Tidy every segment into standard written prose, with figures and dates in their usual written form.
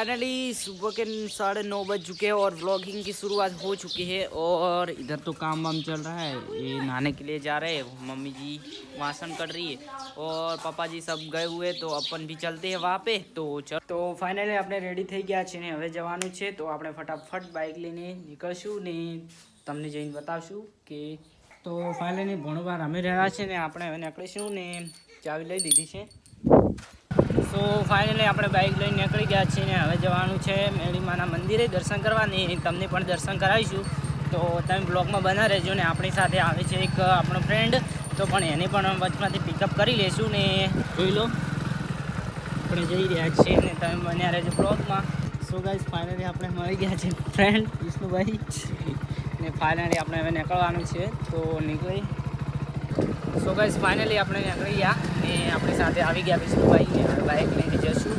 Finally सुबह के 9:30 बज चुके हैं और व्लॉगिंग की शुरुआत हो चुकी है। और इधर तो काम वाम चल रहा है, ये नहाने के लिए जा रहे हैं, मम्मी जी वासन कर रही है और पापा जी सब गए हुए, तो अपन भी चलते हैं वहाँ पे। तो फाइनली આપણે રેડી થઈ ગયા છે ને હવે જવાનું છે, તો આપણે ફટાફટ બાઇક લઈને નીકળશું ને તમને જઈને બતાવશું કે તો ફાઇનલી ભણવા રમી રહ્યા છે ને આપણે હવે નીકળીશું ને ચાવી લઈ દીધી છે। સો ફાઇનલી આપણે બાઇક લઈને નીકળી ગયા છીએ ને હવે જવાનું છે મેળીમાના મંદિરે દર્શન કરવા ને તમને પણ દર્શન કરાવીશું, તો તમે બ્લોગમાં બના રહેજો ને આપણી સાથે આવે છે એક આપણો ફ્રેન્ડ, તો પણ એને પણ વચમાંથી પિકઅપ કરી લેશું ને જોઈ લો આપણે જઈ રહ્યા છીએ ને તમે બન્યા રહેજો બ્લોગમાં। સો ગાઈઝ ફાઇનલી આપણે મળી ગયા છે ફ્રેન્ડ વિષ્ણુભાઈ ને ફાઇનલી આપણે હવે નીકળવાનું છે, તો નીકળી। સો ગાઈઝ ફાઇનલી આપણે નીકળી ગયા ને આપણી સાથે આવી ગયા વિષ્ણુભાઈ ને હવે બાઇક લઈને જશું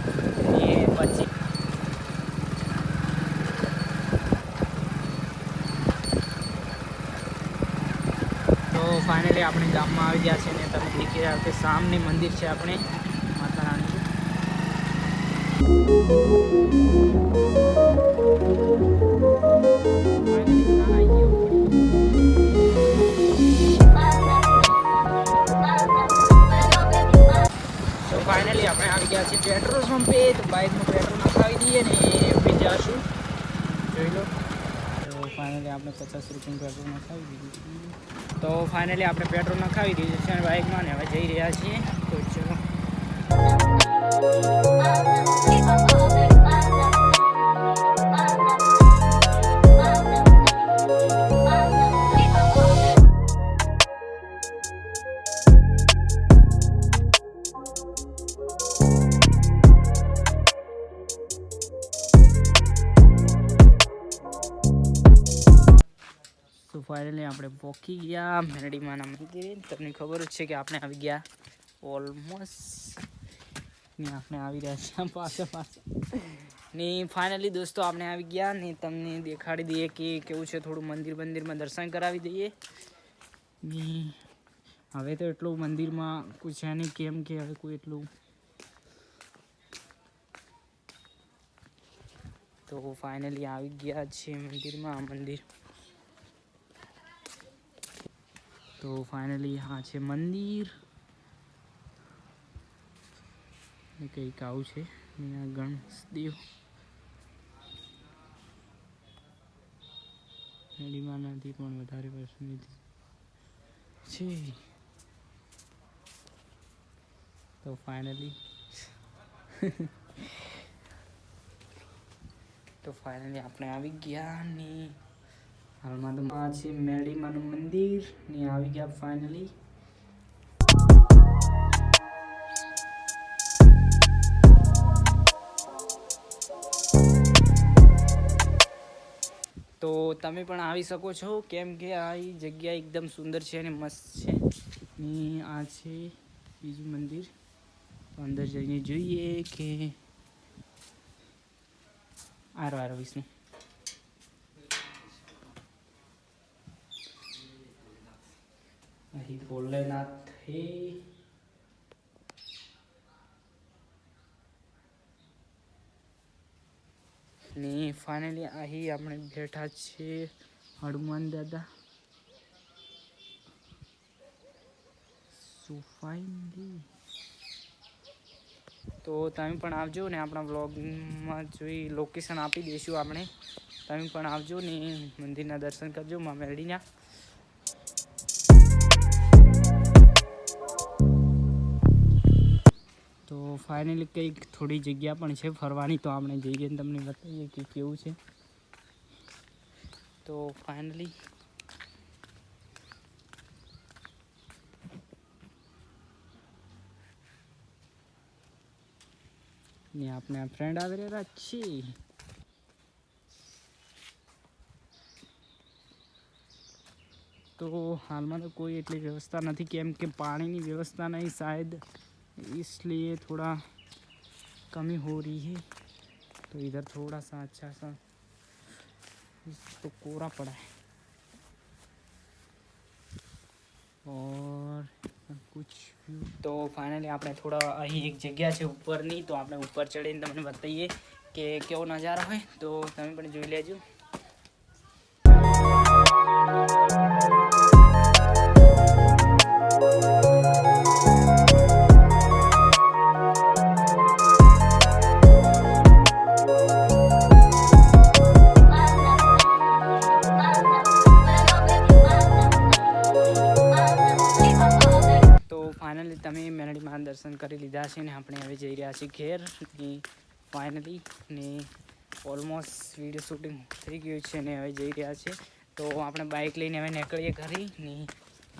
ને પછી તો ફાઇનલી આપણે ગામમાં આવી ગયા છે ને તમે દેખી રહ્યા છો સામને મંદિર છે આપણે માતા રાણી। फाइनली આપણે આવી ગયા છીએ પેટ્રોલ પંપે, તો બાઇકમાં પેટ્રોલ નખાવી દઈએ ને પછી જઈશું જોઈ લો। તો ફાઇનલી આપણે 50 રૂપિયાનું પેટ્રોલ નખાવી દીધું, તો ફાઇનલી આપણે પેટ્રોલ નખાવી દીધું છે બાઇકમાં ને હવે જઈ રહ્યા છીએ, તો ચલો। તો ફાઇનલી આપણે પહોંચી ગયા મેરડીમાના મંદિરે। તમને ખબર જ છે કે આપણે આવી ગયા ઓલમોસ્ટ ને આપણે આવી રહ્યા છીએ પાછા ને ફાઇનલી દોસ્તો આપણે આવી ગયા ને તમને દેખાડી દઈએ કે કેવું છે, થોડું મંદિરમાં દર્શન કરાવી દઈએ ને હવે તો એટલું મંદિરમાં કોઈ છે નહીં, કેમ કે હવે કોઈ એટલું તો ફાઇનલી આવી ગયા છે મંદિરમાં મંદિર। તો ફાઇનલી હા છે મંદિર ને કંઈક આવું છે, અહીંયા ગણેશદેવ મેળીમાનાથી પણ વધારે વર્ષની છે। તો ફાઇનલી આપણે આવી ગયા ને હાલમાં તો આ છે મેળીમાનું મંદિર ને આવી ગયા ફાઇનલી। તો તમે પણ આવી શકો છો, કેમ કે આ જગ્યા એકદમ સુંદર છે અને મસ્ત છે ને આ છે બીજું મંદિર, તો અંદર જઈને જોઈએ કે આરો વિષ્ણુ અહીં ભોલેનાથ હે ને ફાઇનલી અહીં આપણે બેઠા છીએ હનુમાન દાદા। સો ફાઇનલી તો તમે પણ આવજો ને આપણા વ્લોગમાં જોઈ લોકેશન આપી દઈશું આપણે, તમે પણ આવજો ને મંદિરના દર્શન કરજો મા મેરડીના। તો ફાઇનલી કંઈક થોડી જગ્યા પણ છે ફરવાની, તો આપણે જઈએ તમને બતાવીએ કે કેવું છે। તો ફાઇનલી ને આપણે આ ફ્રેન્ડ આવી રહ્યા છીએ, તો હાલમાં તો કોઈ એટલી વ્યवस्था નથી, કેમ કે પાણીની વ્યवस्था नहीं शायद, इसलिए थोड़ा कमी हो रही है। तो इधर थोड़ा सा अच्छा सा तो कोरा पड़ा है और कुछ तो फाइनली આપણે થોડા અહીં એક જગ્યા છે ઉપરની, તો આપણે ઉપર ચડીને તમને બતાવીએ કે કેવો નજારો હોય તો તમે પણ જોઈ લેજો. તો ફાઇનલી તમે મેલડીમાં દર્શન કરી લીધા છે ને આપણે હવે જઈ રહ્યા છીએ ઘેર ને ફાઇનલી ને ઓલમોસ્ટ વિડીયો શૂટિંગ થઈ ગયું છે ને હવે જઈ રહ્યા છે. તો આપણે બાઇક લઈને હવે નીકળીએ ઘરે ને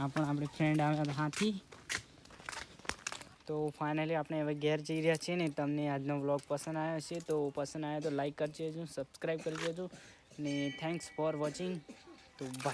આપણી ફ્રેન્ડ આવ્યા હતા હાથી. તો ફાઇનલી આપણે હવે ઘેર જઈ રહ્યા છીએ ને તમને આજનો વ્લોગ પસંદ આવ્યો છે તો પસંદ આવ્યો તો લાઈક કરી દેજો, સબસ્ક્રાઈબ કરી દેજો ને થેન્ક્સ ફોર વોચિંગ. તો બાય.